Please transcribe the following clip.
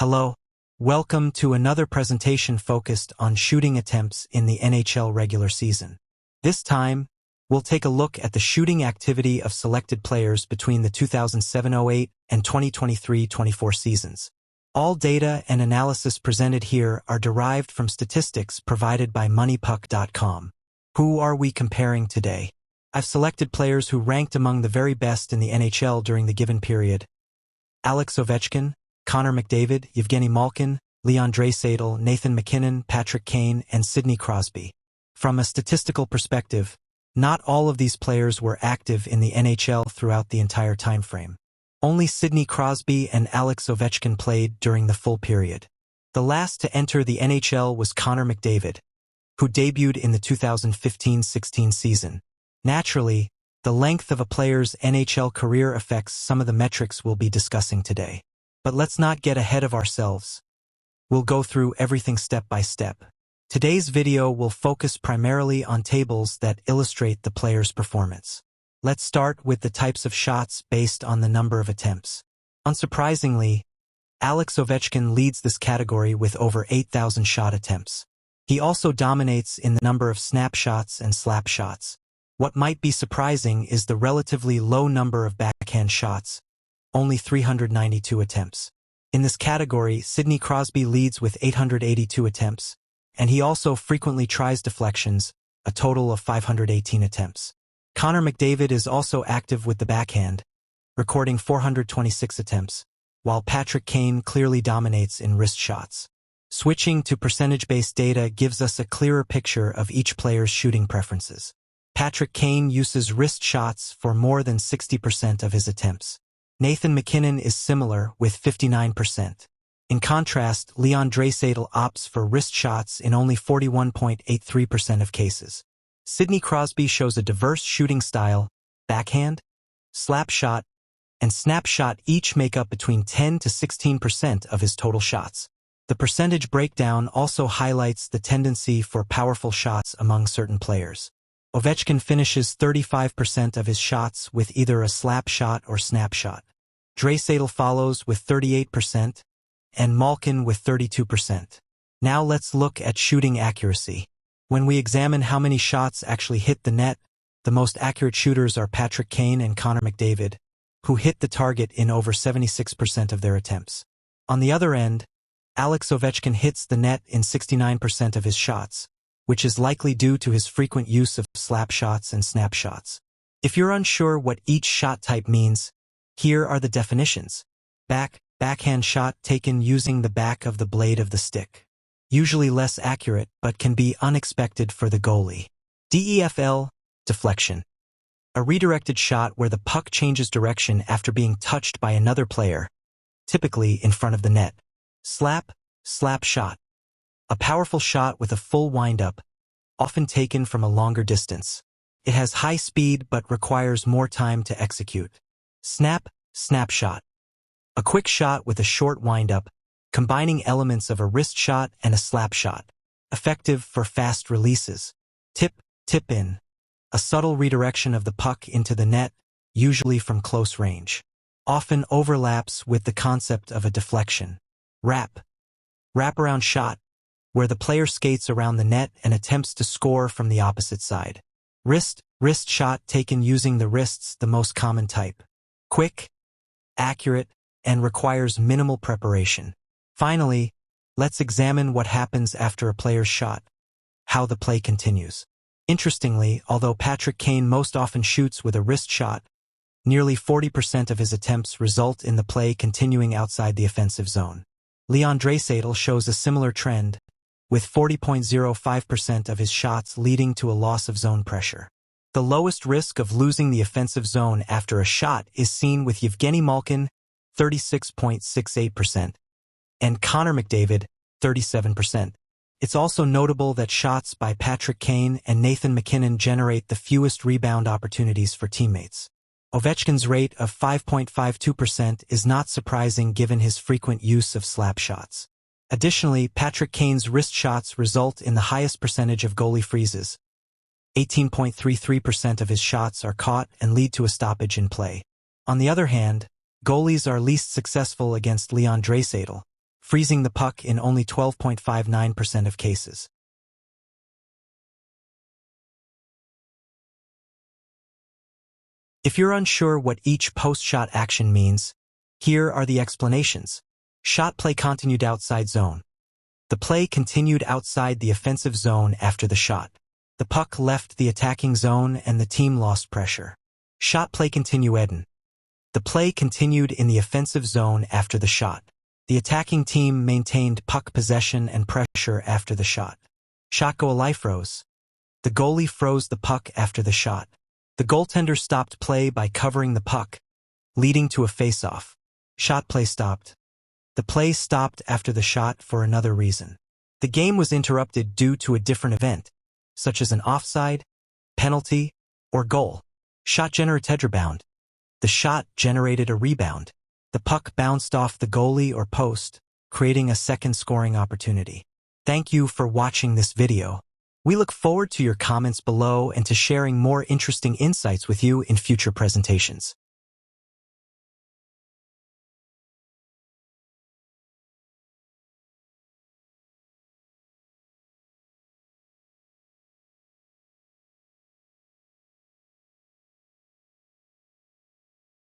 Hello. Welcome to another presentation focused on shooting attempts in the NHL regular season. This time, we'll take a look at the shooting activity of selected players between the 2007-08 and 2023-24 seasons. All data and analysis presented here are derived from statistics provided by MoneyPuck.com. Who are we comparing today? I've selected players who ranked among the very best in the NHL during the given period. Alex Ovechkin, Connor McDavid, Evgeni Malkin, Leon Draisaitl, Nathan MacKinnon, Patrick Kane, and Sidney Crosby. From a statistical perspective, not all of these players were active in the NHL throughout the entire time frame. Only Sidney Crosby and Alex Ovechkin played during the full period. The last to enter the NHL was Connor McDavid, who debuted in the 2015-16 season. Naturally, the length of a player's NHL career affects some of the metrics we'll be discussing today. But let's not get ahead of ourselves. We'll go through everything step by step. Today's video will focus primarily on tables that illustrate the player's performance. Let's start with the types of shots based on the number of attempts. Unsurprisingly, Alex Ovechkin leads this category with over 8,000 shot attempts. He also dominates in the number of snapshots and slap shots. What might be surprising is the relatively low number of backhand shots, only 392 attempts. In this category, Sidney Crosby leads with 882 attempts, and he also frequently tries deflections, a total of 518 attempts. Connor McDavid is also active with the backhand, recording 426 attempts, while Patrick Kane clearly dominates in wrist shots. Switching to percentage-based data gives us a clearer picture of each player's shooting preferences. Patrick Kane uses wrist shots for more than 60% of his attempts. Nathan MacKinnon is similar with 59%. In contrast, Leon Draisaitl opts for wrist shots in only 41.83% of cases. Sidney Crosby shows a diverse shooting style. Backhand, slap shot, and snap shot each make up between 10 to 16% of his total shots. The percentage breakdown also highlights the tendency for powerful shots among certain players. Ovechkin finishes 35% of his shots with either a slap shot or snap shot. Draisaitl follows with 38%, and Malkin with 32%. Now let's look at shooting accuracy. When we examine how many shots actually hit the net, the most accurate shooters are Patrick Kane and Connor McDavid, who hit the target in over 76% of their attempts. On the other end, Alex Ovechkin hits the net in 69% of his shots, which is likely due to his frequent use of slap shots and snap shots. If you're unsure what each shot type means, here are the definitions. Backhand shot taken using the back of the blade of the stick. Usually less accurate, but can be unexpected for the goalie. DEFL, deflection. A redirected shot where the puck changes direction after being touched by another player, typically in front of the net. Slap shot. A powerful shot with a full windup, often taken from a longer distance. It has high speed but requires more time to execute. Snap shot. A quick shot with a short windup, combining elements of a wrist shot and a slap shot. Effective for fast releases. Tip in. A subtle redirection of the puck into the net, usually from close range. Often overlaps with the concept of a deflection. Wraparound shot, where the player skates around the net and attempts to score from the opposite side. Wrist shot taken using the wrists, the most common type. Quick, accurate, and requires minimal preparation. Finally, let's examine what happens after a player's shot, how the play continues. Interestingly, although Patrick Kane most often shoots with a wrist shot, nearly 40% of his attempts result in the play continuing outside the offensive zone. Leon Draisaitl shows a similar trend, with 40.05% of his shots leading to a loss of zone pressure. The lowest risk of losing the offensive zone after a shot is seen with Evgeni Malkin, 36.68%, and Connor McDavid, 37%. It's also notable that shots by Patrick Kane and Nathan MacKinnon generate the fewest rebound opportunities for teammates. Ovechkin's rate of 5.52% is not surprising given his frequent use of slap shots. Additionally, Patrick Kane's wrist shots result in the highest percentage of goalie freezes. 18.33% of his shots are caught and lead to a stoppage in play. On the other hand, goalies are least successful against Leon Draisaitl, freezing the puck in only 12.59% of cases. If you're unsure what each post-shot action means, here are the explanations. Shot play continued outside zone. The play continued outside the offensive zone after the shot. The puck left the attacking zone and the team lost pressure. Shot play continued. The play continued in the offensive zone after the shot. The attacking team maintained puck possession and pressure after the shot. Shot goalie froze. The goalie froze the puck after the shot. The goaltender stopped play by covering the puck, leading to a face-off. Shot play stopped. The play stopped after the shot for another reason. The game was interrupted due to a different event, such as an offside, penalty, or goal. Shot generated rebound. The shot generated a rebound. The puck bounced off the goalie or post, creating a second scoring opportunity. Thank you for watching this video. We look forward to your comments below and to sharing more interesting insights with you in future presentations.